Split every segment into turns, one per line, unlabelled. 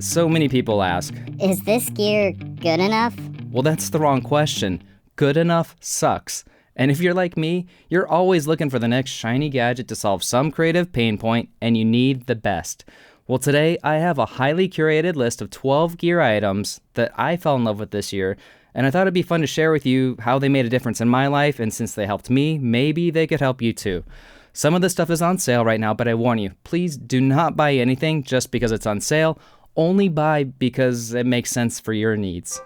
So many people ask,
is this gear good enough?
well, that's the wrong question. Good enough sucks. And if you're like me, you're always looking for the next shiny gadget to solve some creative pain point, and you need the best. Well, today I have a highly curated list of 12 gear items that I fell in love with this year, and I thought it'd be fun to share with you how they made a difference in my life, and since they helped me, maybe they could help you too. Some of this stuff is on sale right now, but I warn you, please do not buy anything just because it's on sale. Only buy because it makes sense for your needs.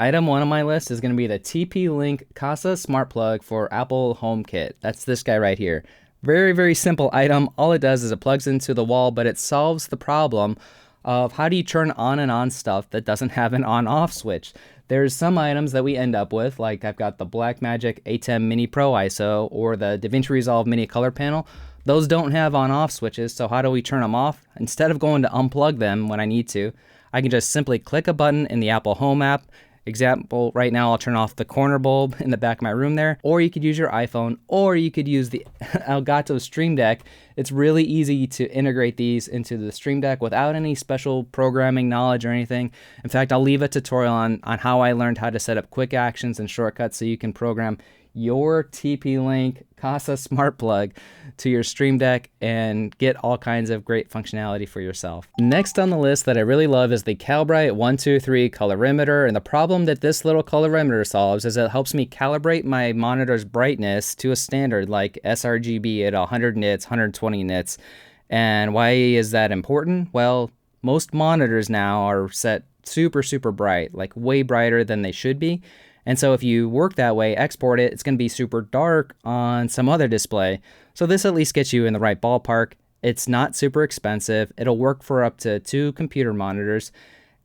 Item 1 on my list is going to be the TP-Link Casa Smart Plug for Apple HomeKit. That's this guy right here. Very, very simple item. All it does is it plugs into the wall, but it solves the problem of how do you turn on and on stuff that doesn't have an on-off switch. There's some items that we end up with, like I've got the Blackmagic ATEM Mini Pro ISO or the DaVinci Resolve Mini Color Panel. Those don't have on-off switches, so how do we turn them off? Instead of going to unplug them when I need to, I can just simply click a button in the Apple Home app. Example, right now I'll turn off the corner bulb in the back of my room there, or you could use your iPhone, or you could use the Elgato Stream Deck. It's really easy to integrate these into the Stream Deck without any special programming knowledge or anything. In fact, I'll leave a tutorial on how I learned how to set up quick actions and shortcuts so you can program your TP-Link Casa Smart Plug to your Stream Deck and get all kinds of great functionality for yourself. Next on the list that I really love is the Calibrite 123 Colorimeter, and the problem that this little colorimeter solves is it helps me calibrate my monitor's brightness to a standard like sRGB at 100 nits, 120 nits. And why is that important? Well, most monitors now are set super, super bright, like way brighter than they should be. And so if you work that way, export it, it's going to be super dark on some other display. So this at least gets you in the right ballpark. It's not super expensive. It'll work for up to 2 computer monitors,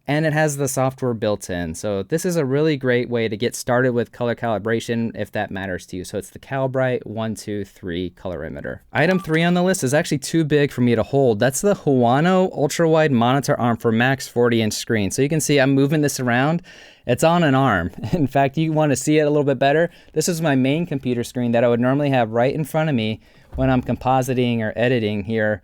and it has the software built in. So this is a really great way to get started with color calibration if that matters to you. So it's the Calibrite 123 Colorimeter. Item 3 on the list is actually too big for me to hold. That's the Huanuo Ultrawide Monitor Arm for Max 40-inch screen. So you can see I'm moving this around. It's on an arm. In fact, you want to see it a little bit better. This is my main computer screen that I would normally have right in front of me when I'm compositing or editing here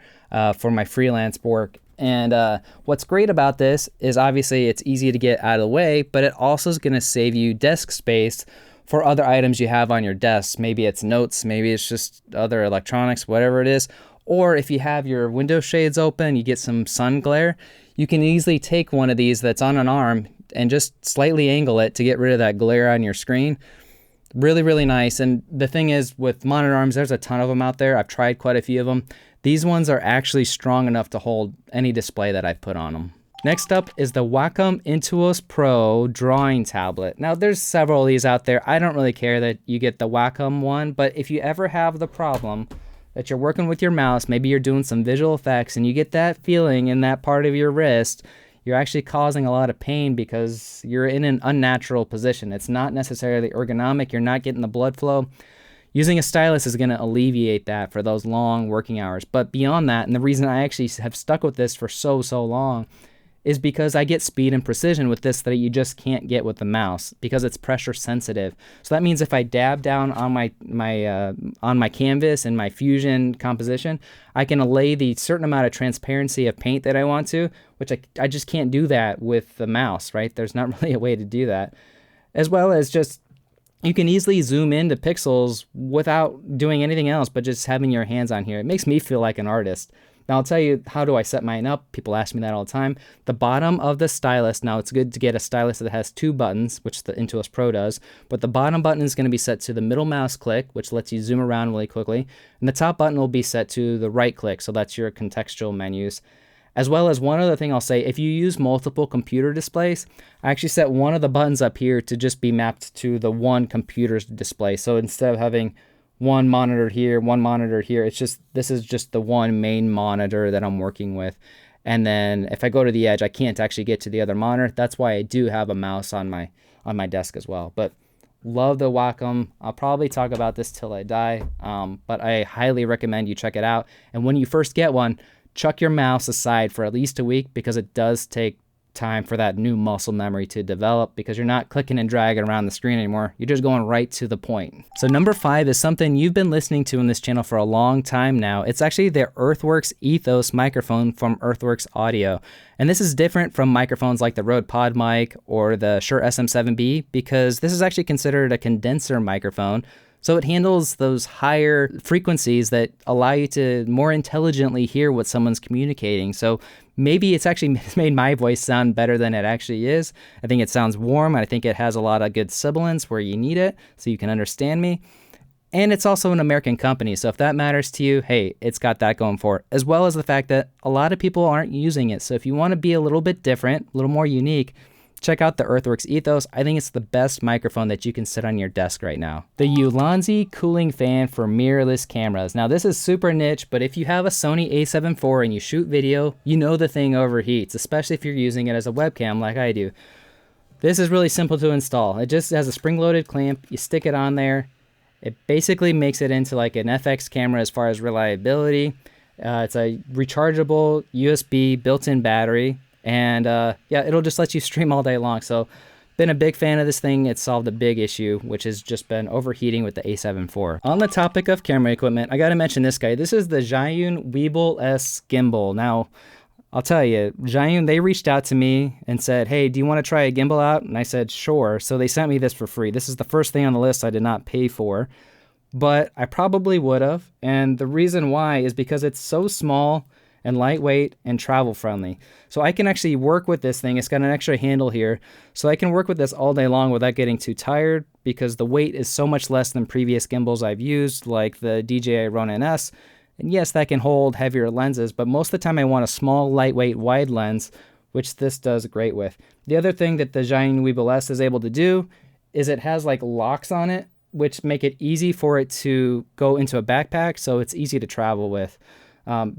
for my freelance work. And what's great about this is obviously it's easy to get out of the way, but it also is going to save you desk space for other items you have on your desk. Maybe it's notes, maybe it's just other electronics, whatever it is. Or if you have your window shades open, you get some sun glare, you can easily take one of these that's on an arm and just slightly angle it to get rid of that glare on your screen. Really, really nice. And the thing is, with monitor arms, there's a ton of them out there. I've tried quite a few of them. These ones are actually strong enough to hold any display that I've put on them. Next up is the Wacom Intuos Pro drawing tablet. Now there's several of these out there. I don't really care that you get the Wacom one, but if you ever have the problem that you're working with your mouse, maybe you're doing some visual effects and you get that feeling in that part of your wrist, you're actually causing a lot of pain because you're in an unnatural position. It's not necessarily ergonomic. You're not getting the blood flow. Using a stylus is going to alleviate that for those long working hours. But beyond that, and the reason I actually have stuck with this for so long is because I get speed and precision with this that you just can't get with the mouse because it's pressure sensitive. So that means if I dab down on my canvas and my fusion composition, I can allay the certain amount of transparency of paint that I want to, which I just can't do that with the mouse, right? There's not really a way to do that. As well as just, you can easily zoom into pixels without doing anything else but just having your hands on here. It makes me feel like an artist. Now I'll tell you, how do I set mine up? People ask me that all the time. The bottom of the stylus, now it's good to get a stylus that has 2 buttons, which the Intuos Pro does, but the bottom button is going to be set to the middle mouse click, which lets you zoom around really quickly, and the top button will be set to the right click, so that's your contextual menus. As well as one other thing I'll say, if you use multiple computer displays, I actually set one of the buttons up here to just be mapped to the one computer's display. So instead of having one monitor here, this is just the one main monitor that I'm working with. And then if I go to the edge, I can't actually get to the other monitor. That's why I do have a mouse on my desk as well. But love the Wacom. I'll probably talk about this till I die, but I highly recommend you check it out. And when you first get one, chuck your mouse aside for at least a week because it does take time for that new muscle memory to develop because you're not clicking and dragging around the screen anymore. You're just going right to the point. So number 5 is something you've been listening to in this channel for a long time now. It's actually the Earthworks Ethos microphone from Earthworks Audio. And this is different from microphones like the Rode Pod mic or the Shure SM7B because this is actually considered a condenser microphone. So it handles those higher frequencies that allow you to more intelligently hear what someone's communicating. So maybe it's actually made my voice sound better than it actually is. I think it sounds warm. I think it has a lot of good sibilance where you need it so you can understand me. And it's also an American company. So if that matters to you, hey, it's got that going for it, as well as the fact that a lot of people aren't using it. So if you want to be a little bit different, a little more unique, check out the Earthworks Ethos. I think it's the best microphone that you can sit on your desk right now. The Ulanzi cooling fan for mirrorless cameras. Now this is super niche, but if you have a Sony a7 IV and you shoot video, you know the thing overheats, especially if you're using it as a webcam like I do. This is really simple to install. It just has a spring-loaded clamp. You stick it on there. It basically makes it into like an FX camera as far as reliability. It's a rechargeable USB built-in battery. And yeah, it'll just let you stream all day long. So been a big fan of this thing. It's solved a big issue, which has just been overheating with the a7 IV. On the topic of camera equipment, I got to mention this guy. This is the Zhiyun Weebill S gimbal. Now, I'll tell you, Zhiyun, they reached out to me and said, hey, do you want to try a gimbal out? And I said, sure. So they sent me this for free. This is the first thing on the list I did not pay for, but I probably would have. And the reason why is because it's so small and lightweight and travel friendly. So I can actually work with this thing. It's got an extra handle here. So I can work with this all day long without getting too tired because the weight is so much less than previous gimbals I've used, like the DJI Ronin S. And yes, that can hold heavier lenses, but most of the time I want a small, lightweight, wide lens, which this does great with. The other thing that the Zhiyun Weebill S is able to do is it has like locks on it, which make it easy for it to go into a backpack, so it's easy to travel with.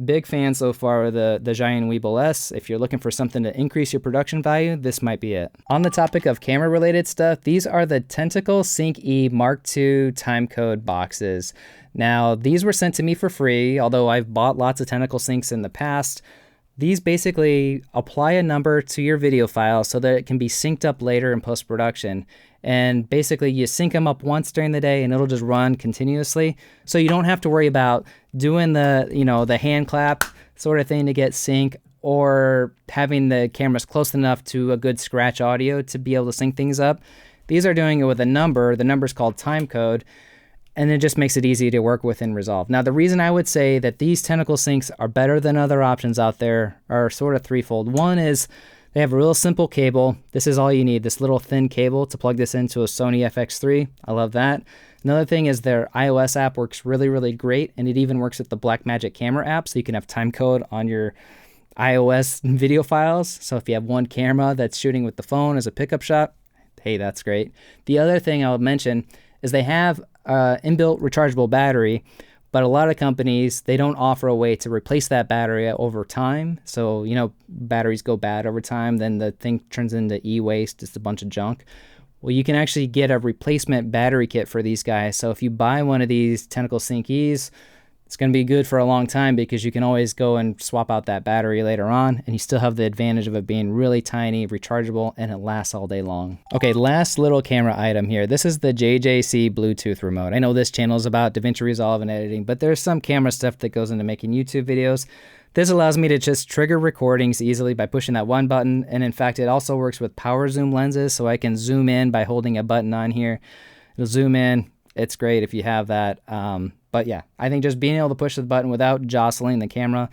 Big fan so far of the Zhiyun Weebill S. If you're looking for something to increase your production value, this might be it. On the topic of camera related stuff, these are the Tental Sync E Mark II Timecode boxes. Now, these were sent to me for free, although I've bought lots of Tental Syncs in the past. These basically apply a number to your video file so that it can be synced up later in post-production. And basically you sync them up once during the day and it'll just run continuously. So you don't have to worry about doing the hand clap sort of thing to get sync or having the cameras close enough to a good scratch audio to be able to sync things up. These are doing it with a number. The number's called Timecode. And it just makes it easy to work with and resolve. Now, the reason I would say that these Tental Syncs are better than other options out there are sort of threefold. One is they have a real simple cable. This is all you need, this little thin cable to plug this into a Sony FX3. I love that. Another thing is their iOS app works really, really great, and it even works with the Blackmagic camera app, so you can have timecode on your iOS video files. So if you have one camera that's shooting with the phone as a pickup shot, hey, that's great. The other thing I would mention is they have inbuilt rechargeable battery, but a lot of companies, they don't offer a way to replace that battery over time. So, batteries go bad over time, then the thing turns into e-waste, it's a bunch of junk. Well, you can actually get a replacement battery kit for these guys. So if you buy one of these Tental Sync E's, it's going to be good for a long time because you can always go and swap out that battery later on, and you still have the advantage of it being really tiny, rechargeable, and it lasts all day long. Okay, last little camera item here. This is the JJC Bluetooth Remote. I know this channel is about DaVinci Resolve and editing, but there's some camera stuff that goes into making YouTube videos. This allows me to just trigger recordings easily by pushing that one button, and in fact, it also works with power zoom lenses, so I can zoom in by holding a button on here. It'll zoom in. It's great if you have that. But yeah, I think just being able to push the button without jostling the camera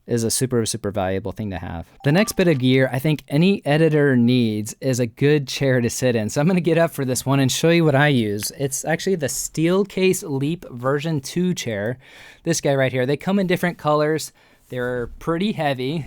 is a super, super valuable thing to have. The next bit of gear I think any editor needs is a good chair to sit in. So I'm going to get up for this one and show you what I use. It's actually the Steelcase Leap version 2 chair. This guy right here. They come in different colors. They're pretty heavy.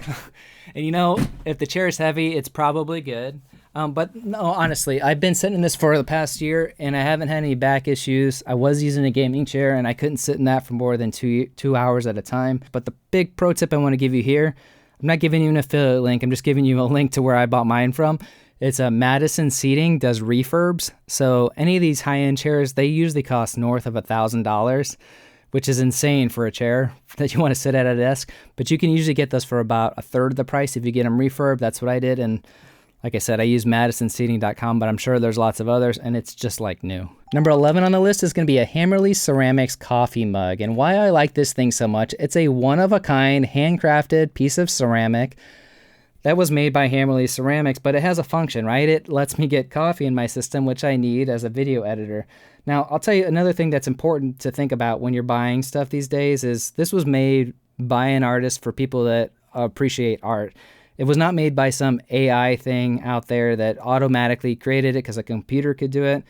And if the chair is heavy, it's probably good. But no, honestly, I've been sitting in this for the past year and I haven't had any back issues. I was using a gaming chair and I couldn't sit in that for more than two hours at a time. But the big pro tip I want to give you here, I'm not giving you an affiliate link. I'm just giving you a link to where I bought mine from. It's a Madison Seating does refurbs. So any of these high-end chairs, they usually cost north of $1,000, which is insane for a chair that you want to sit at a desk. But you can usually get those for about a third of the price if you get them refurb. That's what I did. And like I said, I use madisonseating.com, but I'm sure there's lots of others, and it's just like new. Number 11 on the list is going to be a Hammerly Ceramics coffee mug. And why I like this thing so much, it's a one-of-a-kind, handcrafted piece of ceramic that was made by Hammerly Ceramics, but it has a function, right? It lets me get coffee in my system, which I need as a video editor. Now, I'll tell you another thing that's important to think about when you're buying stuff these days is this was made by an artist for people that appreciate art. It was not made by some AI thing out there that automatically created it because a computer could do it.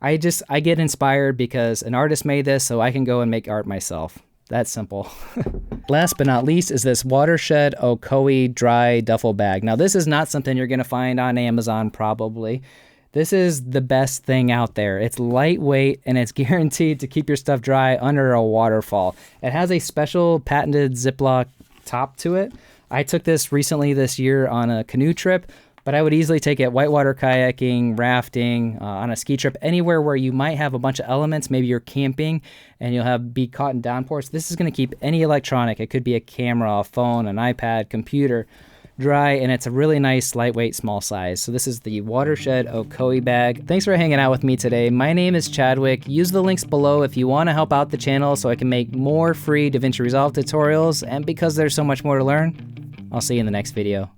I get inspired because an artist made this, so I can go and make art myself. That's simple. Last but not least is this Watershed Ocoee dry duffel bag. Now, this is not something you're going to find on Amazon probably. This is the best thing out there. It's lightweight and it's guaranteed to keep your stuff dry under a waterfall. It has a special patented Ziploc top to it. I took this recently this year on a canoe trip, but I would easily take it whitewater kayaking, rafting, on a ski trip, anywhere where you might have a bunch of elements. Maybe you're camping and you'll be caught in downpours. This is going to keep any electronic. It could be a camera, a phone, an iPad, computer, dry, and it's a really nice, lightweight, small size. So this is the Watershed Ocoee bag. Thanks for hanging out with me today. My name is Chadwick. Use the links below if you want to help out the channel so I can make more free DaVinci Resolve tutorials. And because there's so much more to learn, I'll see you in the next video.